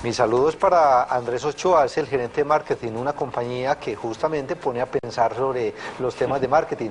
Mis saludos para Andrés Ochoa, es el gerente de marketing, una compañía que justamente pone a pensar sobre los temas de marketing.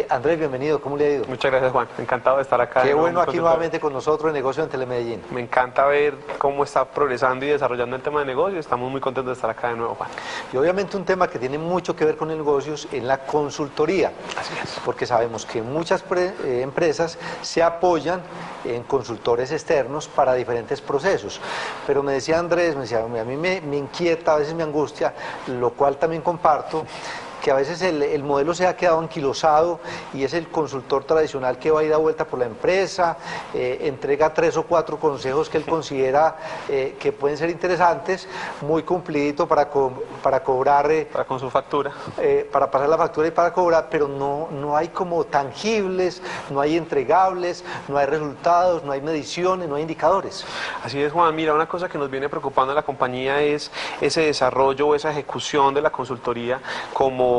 Andrés, bienvenido, ¿cómo le ha ido? Muchas gracias, Juan, encantado de estar acá. Qué bueno aquí nuevamente con nosotros en Negocio en Telemedellín. Me encanta ver cómo está progresando y desarrollando el tema de negocio, estamos muy contentos de estar acá de nuevo, Juan. Y obviamente un tema que tiene mucho que ver con negocios es la consultoría. Así es. Porque sabemos que muchas empresas se apoyan en consultores externos para diferentes procesos. Pero me decía Andrés, me decía, a mí me inquieta, a veces me angustia, lo cual también comparto, que a veces el modelo se ha quedado anquilosado y es el consultor tradicional que va y da vuelta por la empresa, entrega 3 o 4 consejos que él considera que pueden ser interesantes, muy cumplidito para cobrar. Para con su factura. Para pasar la factura y para cobrar, pero no hay como tangibles, no hay entregables, no hay resultados, no hay mediciones, no hay indicadores. Así es, Juan. Mira, una cosa que nos viene preocupando en la compañía es ese desarrollo o esa ejecución de la consultoría como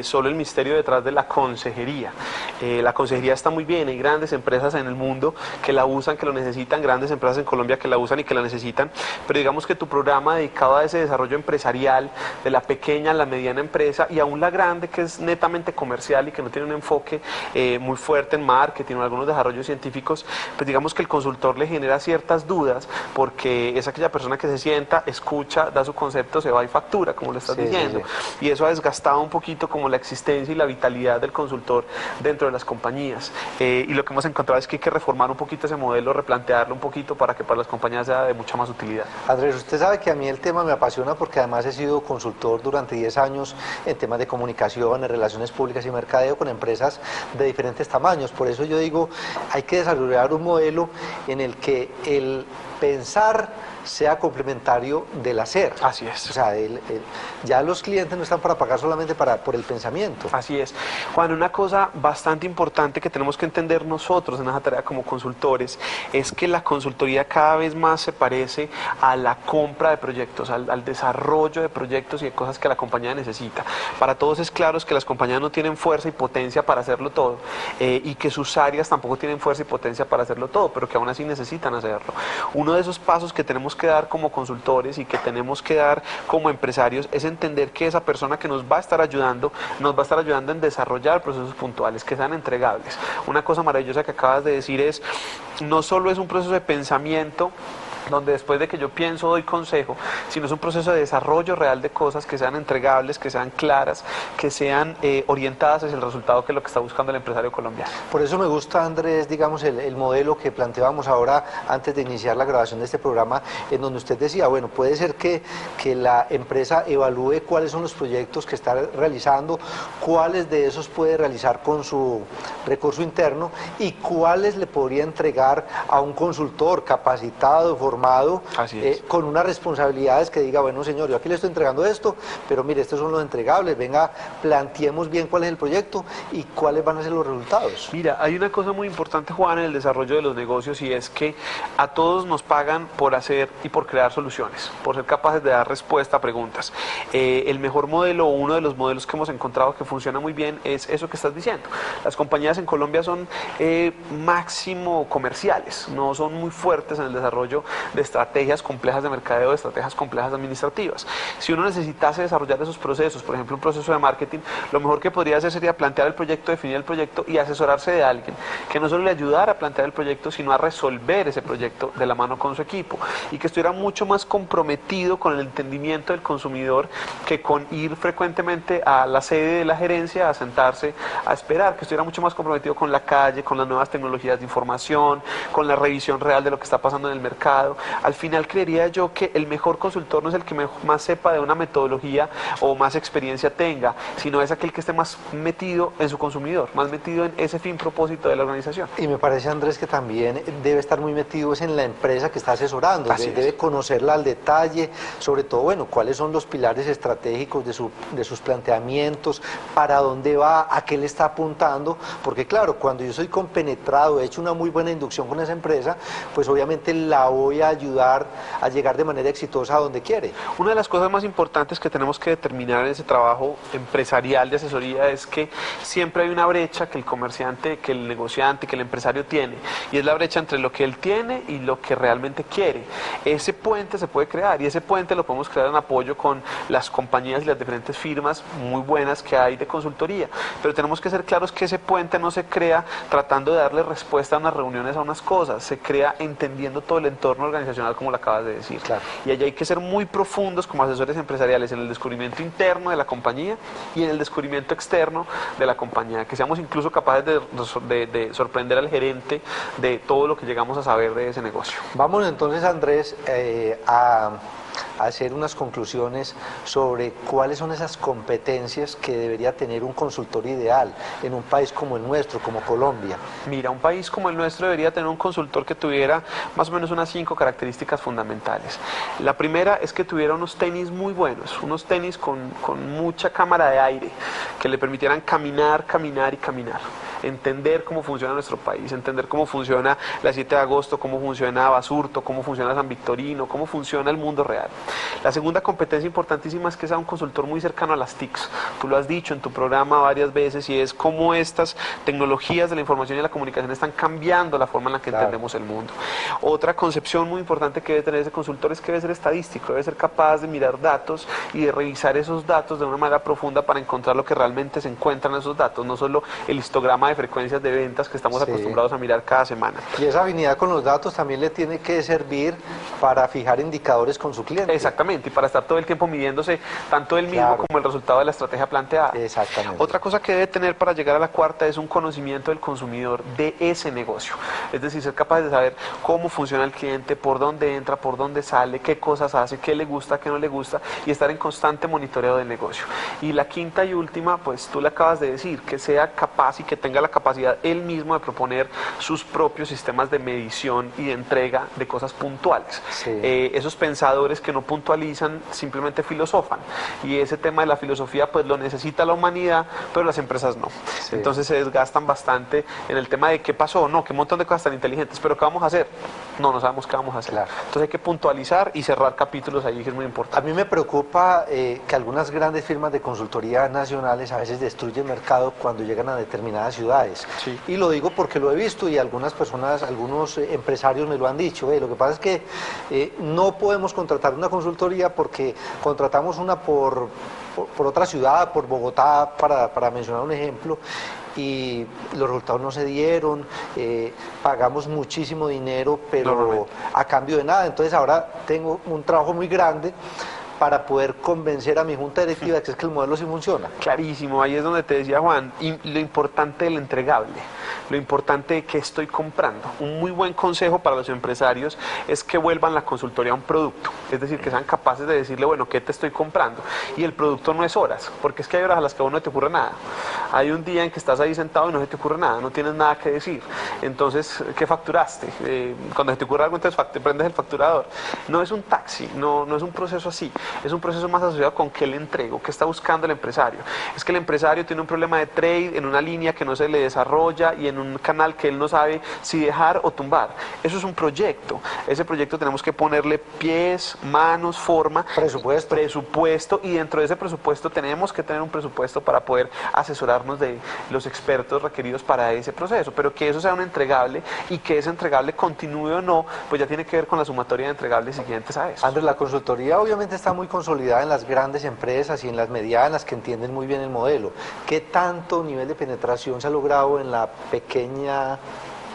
solo el misterio detrás de la consejería. La consejería está muy bien, hay grandes empresas en el mundo que la usan, que lo necesitan, grandes empresas en Colombia que la usan y que la necesitan, pero digamos que tu programa dedicado a ese desarrollo empresarial, de la pequeña a la mediana empresa y aún la grande que es netamente comercial y que no tiene un enfoque muy fuerte en marketing o algunos desarrollos científicos, pues digamos que el consultor le genera ciertas dudas porque es aquella persona que se sienta, escucha, da su concepto, se va y factura, como lo estás diciendo. Sí. Y eso ha desgastado un poquito como la existencia y la vitalidad del consultor dentro de las compañías. Y lo que hemos encontrado es que hay que reformar un poquito ese modelo, replantearlo un poquito para que para las compañías sea de mucha más utilidad. Andrés, usted sabe que a mí el tema me apasiona porque además he sido consultor durante 10 años en temas de comunicación, en relaciones públicas y mercadeo con empresas de diferentes tamaños. Por eso yo digo, hay que desarrollar un modelo en el que el pensar sea complementario del hacer. Así es. O sea, ya los clientes no están para pagar solamente por el pensamiento. Así es. Juan, una cosa bastante importante que tenemos que entender nosotros en esa tarea como consultores es que la consultoría cada vez más se parece a la compra de proyectos, al desarrollo de proyectos y de cosas que la compañía necesita. Para todos es claro que las compañías no tienen fuerza y potencia para hacerlo todo y que sus áreas tampoco tienen fuerza y potencia para hacerlo todo, pero que aún así necesitan hacerlo. Uno de esos pasos que tenemos que dar como consultores y que tenemos que dar como empresarios es entender que esa persona que nos va a estar ayudando en desarrollar procesos puntuales que sean entregables. Una cosa maravillosa que acabas de decir es, no solo es un proceso de pensamiento donde después de que yo pienso doy consejo, sino es un proceso de desarrollo real de cosas que sean entregables, que sean claras, que sean orientadas hacia el resultado que es lo que está buscando el empresario colombiano. Por eso me gusta, Andrés, digamos, el modelo que planteábamos ahora antes de iniciar la grabación de este programa, en donde usted decía, bueno, puede ser que la empresa evalúe cuáles son los proyectos que está realizando, cuáles de esos puede realizar con su recurso interno y cuáles le podría entregar a un consultor capacitado, formado, con unas responsabilidades que diga, bueno señor, yo aquí le estoy entregando esto, pero mire, estos son los entregables, venga, planteemos bien cuál es el proyecto y cuáles van a ser los resultados. Mira, hay una cosa muy importante, Juan, en el desarrollo de los negocios y es que a todos nos pagan por hacer y por crear soluciones, por ser capaces de dar respuesta a preguntas. El mejor modelo, o uno de los modelos que hemos encontrado que funciona muy bien es eso que estás diciendo. Las compañías en Colombia son máximo comerciales, no son muy fuertes en el desarrollo de estrategias complejas de mercadeo, de estrategias complejas administrativas. Si uno necesitase desarrollar esos procesos, por ejemplo un proceso de marketing, lo mejor que podría hacer sería plantear el proyecto, definir el proyecto y asesorarse de alguien que no solo le ayudara a plantear el proyecto, sino a resolver ese proyecto de la mano con su equipo y que estuviera mucho más comprometido con el entendimiento del consumidor que con ir frecuentemente a la sede de la gerencia a sentarse a esperar, que estuviera mucho más comprometido con la calle, con las nuevas tecnologías de información, con la revisión real de lo que está pasando en el mercado. Al final creería yo que el mejor consultor no es el que más sepa de una metodología o más experiencia tenga, sino es aquel que esté más metido en su consumidor, más metido en ese fin propósito de la organización. Y me parece, Andrés, que también debe estar muy metido en la empresa que está asesorando, debe conocerla al detalle, sobre todo, bueno, cuáles son los pilares estratégicos de sus planteamientos, para dónde va, a qué le está apuntando, porque claro, cuando yo soy compenetrado, he hecho una muy buena inducción con esa empresa, pues obviamente la voy voy a ayudar a llegar de manera exitosa a donde quiere. Una de las cosas más importantes que tenemos que determinar en ese trabajo empresarial de asesoría es que siempre hay una brecha que el comerciante, que el negociante, que el empresario tiene, y es la brecha entre lo que él tiene y lo que realmente quiere. Ese puente se puede crear, y ese puente lo podemos crear en apoyo con las compañías y las diferentes firmas muy buenas que hay de consultoría, pero tenemos que ser claros que ese puente no se crea tratando de darle respuesta a unas reuniones, a unas cosas, se crea entendiendo todo el entorno organizacional, como lo acabas de decir. Claro. Y allí hay que ser muy profundos como asesores empresariales en el descubrimiento interno de la compañía y en el descubrimiento externo de la compañía, que seamos incluso capaces de sorprender al gerente de todo lo que llegamos a saber de ese negocio. Vamos entonces, Andrés, a hacer unas conclusiones sobre cuáles son esas competencias que debería tener un consultor ideal en un país como el nuestro, como Colombia. Mira, un país como el nuestro debería tener un consultor que tuviera más o menos unas 5 características fundamentales. La primera es que tuviera unos tenis muy buenos, unos tenis con mucha cámara de aire, que le permitieran caminar, caminar y caminar. Entender cómo funciona nuestro país, entender cómo funciona la 7 de agosto, cómo funciona Basurto, cómo funciona San Victorino, cómo funciona el mundo real. La segunda competencia importantísima es que sea un consultor muy cercano a las TICs. Tú lo has dicho en tu programa varias veces, y es cómo estas tecnologías de la información y la comunicación están cambiando la forma en la que entendemos el mundo. Otra concepción muy importante que debe tener ese consultor es que debe ser estadístico, debe ser capaz de mirar datos y de revisar esos datos de una manera profunda para encontrar lo que realmente se encuentra en esos datos, no solo el histograma de frecuencias de ventas que estamos acostumbrados a mirar cada semana. Y esa afinidad con los datos también le tiene que servir para fijar indicadores con su cliente. Exactamente, y para estar todo el tiempo midiéndose tanto él mismo como el resultado de la estrategia planteada. Exactamente. Otra cosa que debe tener para llegar a la cuarta es un conocimiento del consumidor de ese negocio. Es decir, ser capaz de saber cómo funciona el cliente, por dónde entra, por dónde sale, qué cosas hace, qué le gusta, qué no le gusta, y estar en constante monitoreo del negocio. Y la quinta y última, pues tú le acabas de decir, que sea capaz y que tenga la capacidad él mismo de proponer sus propios sistemas de medición y de entrega de cosas puntuales. Esos pensadores que no puntualizan simplemente filosofan, y ese tema de la filosofía pues lo necesita la humanidad, pero las empresas no. Entonces se desgastan bastante en el tema de qué pasó, no, qué montón de cosas tan inteligentes, pero ¿qué vamos a hacer? No sabemos qué vamos a hacer. Entonces hay que puntualizar y cerrar capítulos allí, que es muy importante. A mí me preocupa que algunas grandes firmas de consultoría nacionales a veces destruyen mercado cuando llegan a determinadas ciudades. Y lo digo porque lo he visto, y algunas personas, algunos empresarios me lo han dicho. Lo que pasa es que no podemos contratar una consultoría porque contratamos una por otra ciudad, por Bogotá, para mencionar un ejemplo, y los resultados no se dieron, pagamos muchísimo dinero, pero a cambio de nada. Entonces ahora tengo un trabajo muy grande para poder convencer a mi junta directiva de que es que el modelo sí funciona. Clarísimo, ahí es donde te decía Juan, y lo importante del entregable, lo importante de qué estoy comprando. Un muy buen consejo para los empresarios es que vuelvan la consultoría a un producto, es decir, que sean capaces de decirle, bueno, ¿qué te estoy comprando? Y el producto no es horas, porque es que hay horas a las que a vos no te ocurre nada. Hay un día en que estás ahí sentado y no se te ocurre nada, no tienes nada que decir. Entonces, ¿qué facturaste? Cuando se te ocurre algo, entonces prendes el facturador. No es un taxi, no es un proceso así. Es un proceso más asociado con qué le entrego, qué está buscando el empresario. Es que el empresario tiene un problema de trade en una línea que no se le desarrolla y en un canal que él no sabe si dejar o tumbar. Eso es un proyecto. Ese proyecto tenemos que ponerle pies, manos, forma, presupuesto, y dentro de ese presupuesto tenemos que tener un presupuesto para poder asesorarnos de los expertos requeridos para ese proceso, pero que eso sea un entregable, y que ese entregable continúe o no, pues ya tiene que ver con la sumatoria de entregables siguientes a eso. Andrés, la consultoría obviamente está muy consolidada en las grandes empresas y en las medianas, que entienden muy bien el modelo. ¿Qué tanto nivel de penetración se ha logrado en la pequeña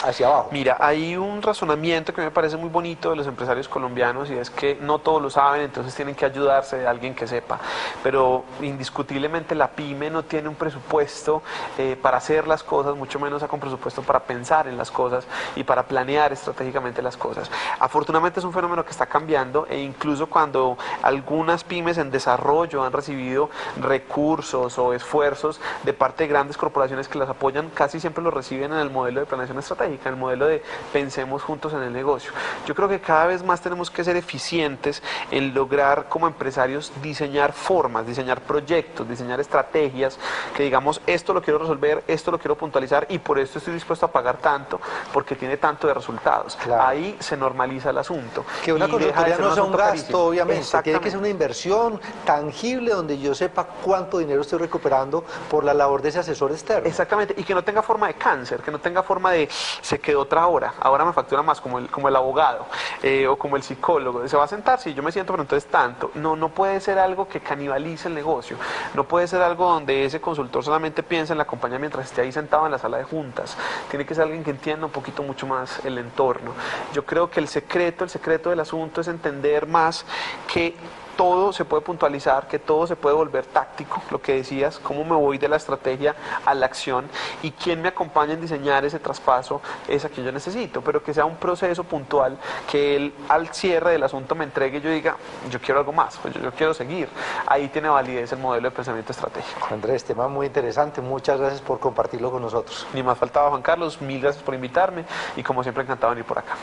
hacia abajo? Mira, hay un razonamiento que me parece muy bonito de los empresarios colombianos, y es que no todos lo saben, entonces tienen que ayudarse de alguien que sepa, pero indiscutiblemente la pyme no tiene un presupuesto para hacer las cosas, mucho menos con presupuesto para pensar en las cosas y para planear estratégicamente las cosas. Afortunadamente es un fenómeno que está cambiando, e incluso cuando algunas pymes en desarrollo han recibido recursos o esfuerzos de parte de grandes corporaciones que las apoyan, casi siempre lo reciben en el modelo de planeación estratégica. estratégica, el modelo de pensemos juntos en el negocio. Yo creo que cada vez más tenemos que ser eficientes en lograr como empresarios diseñar formas, diseñar proyectos, diseñar estrategias, que digamos esto lo quiero resolver, esto lo quiero puntualizar y por esto estoy dispuesto a pagar tanto porque tiene tanto de resultados. Claro. Ahí se normaliza el asunto. Que una consultoría no sea un gasto, obviamente, tiene que ser una Exactamente. inversión tangible donde yo sepa cuánto dinero estoy recuperando por la labor de ese asesor externo. Exactamente, y que no tenga forma de cáncer, que no tenga forma de se quedó otra hora, ahora me factura más como el abogado o como el psicólogo, se va a sentar, sí, yo me siento, pero entonces tanto. No, no puede ser algo que canibalice el negocio, no puede ser algo donde ese consultor solamente piensa en la compañía mientras esté ahí sentado en la sala de juntas, tiene que ser alguien que entienda un poquito mucho más el entorno. Yo creo que el secreto del asunto es entender más que todo se puede puntualizar, que todo se puede volver táctico, lo que decías, cómo me voy de la estrategia a la acción y quién me acompaña en diseñar ese traspaso es a quien yo necesito, pero que sea un proceso puntual, que él al cierre del asunto me entregue y yo diga, yo quiero algo más, pues yo quiero seguir. Ahí tiene validez el modelo de pensamiento estratégico. Andrés, tema muy interesante, muchas gracias por compartirlo con nosotros. Ni más faltaba, Juan Carlos, mil gracias por invitarme y como siempre encantado de venir por acá.